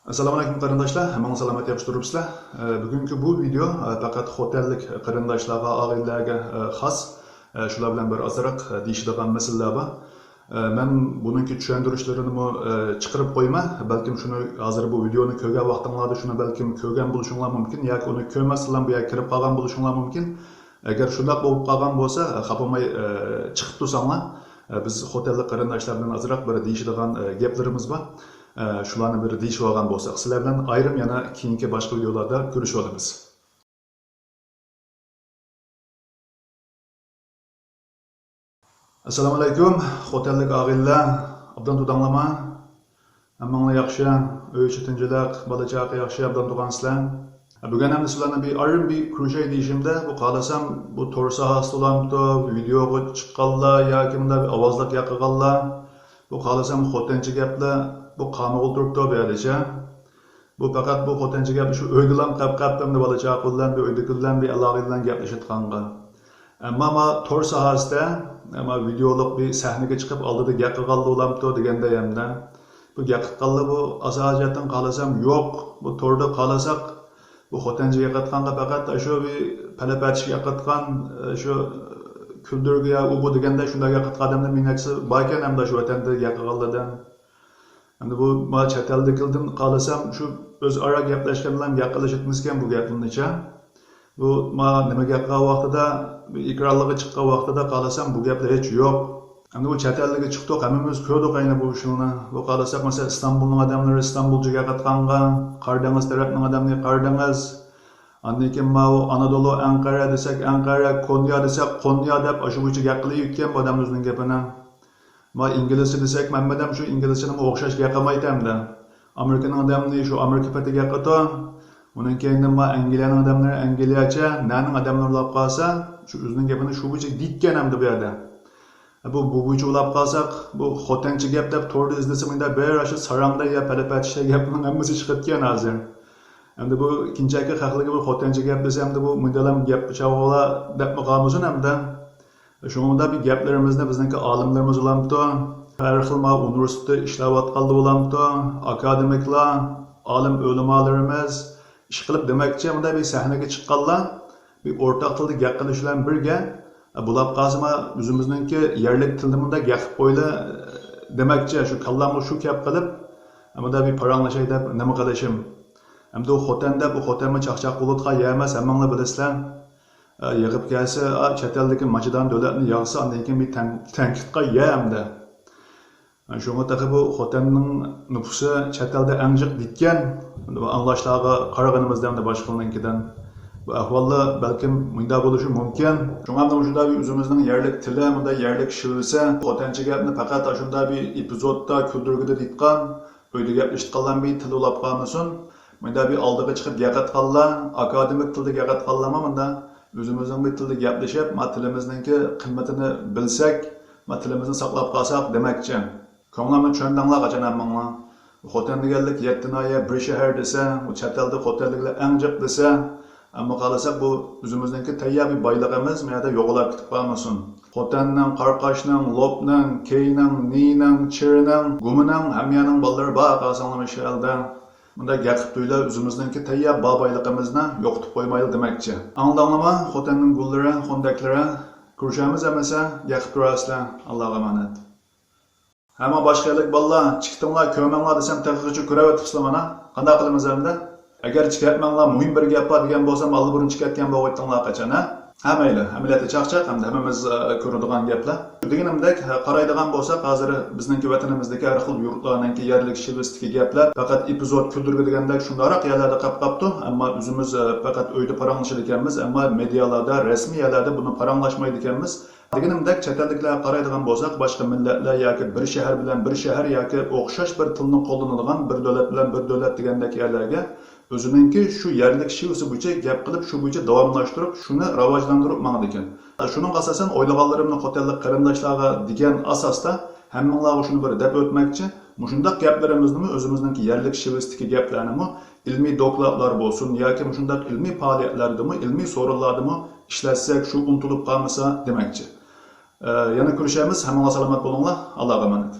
Assalomu alaykum qarindoshlar, hamma salomat yaxshi turibsizlar. Bugungi bu video faqat xotellik qarindoshlarga, oilalarga xos. Shular bilan bir ozroq deyishadigan masalalar bor. Men buningki tushuntirishlarini chiqarib qo'yma, balkim shuni hozir bu videoni ko'rgan vaqtinglarda shuni balkim ko'rgan bo'lishinglar mumkin yoki uni ko'rmasdan bu yerga kirib qolgan bo'lishinglar mumkin. Agar shunday bo'lib qolgan bo'lsa, xafamay chiqib tursanglar, biz xotellik qarindoshlar bilan ozroq bir deyishadigan gaplarimiz bor. Shularni bir deyishib olgan bo'lsak, sizlar bilan ayrim yana keyingi boshqa videolarda ko'rishib olamiz. Assalomu alaykum, xotellik oilalar, obdan tudamlama. Hammanglar yaxshi, o'yichi tinchlik, bola-chaqa yaxshi, obdan tugansizlar. Bugun ham sizlarni bir ayrim bir kurshay deyishimda, bu qalasam bu tor sohasida olamdi, videoga chiqqanlar yoki bunday ovozliq yaqilganlar, bu qalasam xotinchi gaplar bu qanı o'ltiribdi berdicha. Bu faqat bu xotinchi gap shu o'ydilan qap-qapimni bola-chaqalar bir o'ydikilan bir aloqadan gaplashayotganga. Ammo tor sohasida videolik bir sahnaga chiqib oldida gap qilganlar olamdi deganda hamda bu gap qilganlar bu asosiyatdan qalasam yo'q. Bu torda qalasak bu xotinchiga qatqanga faqat shu bir palapatishga qatqan shu kuldirga u bu deganda shundaga qatqadimda minatchi baykan hamda shu vatanda gap qilganlardan. Endi bu chet elda qildim qalasam shu o'zaro gaplashganlar gap qilishibmizkan bu gapimnicha. Bu nima gap qilgan vaqtida ekranlarga chiqqan vaqtida qalasam bu gaplar hech yo'q. Endi bu chet elga chiqdik, hammamiz ko'rdik ayni bu ishni. Bu qalasak masalan Istanbulning odamlari Istanbulga qatqanga, Qardangiz tarafning odamlari Qardangiz, andan keyin Anadolu Ankara desak Ankara, Konya desak Konya deb shu bo'yicha gap qilayotgan bu odamlarning gapini. İngilizce desek, Mehmet'im şu İngilizce'nin o'xshash gapirmaydi. Amerika'nın adamları şu Amerika patiga qatı. Onun keyin Angliyaning adamları Angliyacha, naning adamlar olib qolsa, shu o'zining gapini shu bo'yicha dikkan hamda bu yerda. Bu bo'yicha olib qolsak, bu xotinchi gap deb to'g'ri izlasam, unda bir shu sarangda ya palapatishda gapning hammasi chiqib ketgan hozir. Endi bu ikkinchaki haqligi bu xotinchi gap desam, bu mundalam gap chavola deb maqamizun hamda shunda bir gaplarimizni bizniki olimlarimiz olamdi, har xil universitetda ishlayotganlar olamdi, akademiklar, olim o'limalarimiz ish qilib demakchi bunda bir sahnaga chiqqanlar bir o'rtaq tilda gap qilish bilan birga bulab qazma o'zimizningki yerlik tilda gap qo'yla demakchi shu kallamni shu gap qilib bunda bir paranlashay deb nima qilishim. Hamda u xotanda bu xotanma chaqchaq bo'lotqa yemas hammanglar bilasizlar. Yig'ib kelsa, chet eldagi machidan davlatni yog'sa, undan keyin bir tanqidga yeyamda. Shunga taqib bu xotinning nufusi chet elda anjiq dikkan, anglashlarga qaraganimizdan da boshqalarnikidan bu ahvollar balkim bunda bo'lishi mumkin. Shunga ham shunda bir o'zimizning yerlik tili, bunda yerlik shivisi, xotinchi gapni faqat shunda bir epizodda kuldirgida ditgan, uyda gaplashganlar bir til olib qolmasin. Bunda bir oldiga chiqib gapatganlar, akademik tilda gapatganlar bunda o'zimizning bir tilda gaplashib, tilimizningki qimmatini bilsak, tilimizni saqlab qolsak demakchi. Ko'nglimni tushundinglar qachon hammanglar. Xotin deganlik 7 noya bir shahar desa, u chet elda xotinliklar anjiq desa, ammo qalasak bu o'zimizningki tayyor bir boyligimiz menda yo'qolib ketib qolmasin. Xotinning, qarqashning, lobning, keyning, nining, chirining, gumining hamyaning bolalari bor qolsanglar mashalda. Bunda gapib tuylar o'zimizningki tayyor boyligimizni yo'qotib qo'ymaylik demakchi. Anglandinglarmi? Xotinning gullari, xondaklari ko'rishamiz emasa, gapib turasizlar. Allohga emanet. Hamma boshqalik bolalar, chiqdinglar, ko'manglar desam, taqiqchi ko'ravatibsizlar mana. Qanday qilamiz endi? Agar chiqatmanglar, muhim bir gap bor degan bo'lsam, alli burun chiqatgan bo'g'aytinglar qachon, ha? Ha mayli, amaliyotda chaqchaq hamda hammamiz ko'radigan gaplar. Deganimdek, qaraydigan bo'lsak, hozir bizningki vatanimizdagi har xil yurtlarningki yerlik shivistiki gaplar faqat epizod kuldirgi degandek shundaroq yerlarda qapqapti, ammo o'zimiz faqat uyda paranglashar ekanmiz, ammo medialarda, rasmiy yerlarda buni paranglashmaydi ekanmiz. Deganimdek, chet elliklar qaraydigan bo'lsak, boshqa millatlar yoki bir shahar bilan bir shahar yoki o'xshash bir tilni qo'llanadigan bir davlat bilan bir davlat degandek yerlarga o'zininki shu yerlik shivisi bo'yicha gap qilib, shu bo'yicha davomlashtirib, shuni rivojlantirib mangdi ekan. Shuning asosan o'ylagallarimni xotellik qarindoshlarga degan asosda hammanglarga shuni bir deb o'tmoqchi. Mushundaq gaplarimizni o'zimizningki yerlik shivisdagi gaplarni ilmiy dokladlar bo'lsin yoki mushundaq ilmiy faoliyatlardami, ilmiy so'rovlardami ishlatsak, shu unutilib qolmasa demakchi. Yana ko'rishamiz. Hammanglar salomat bo'linglar. Allohga emanet.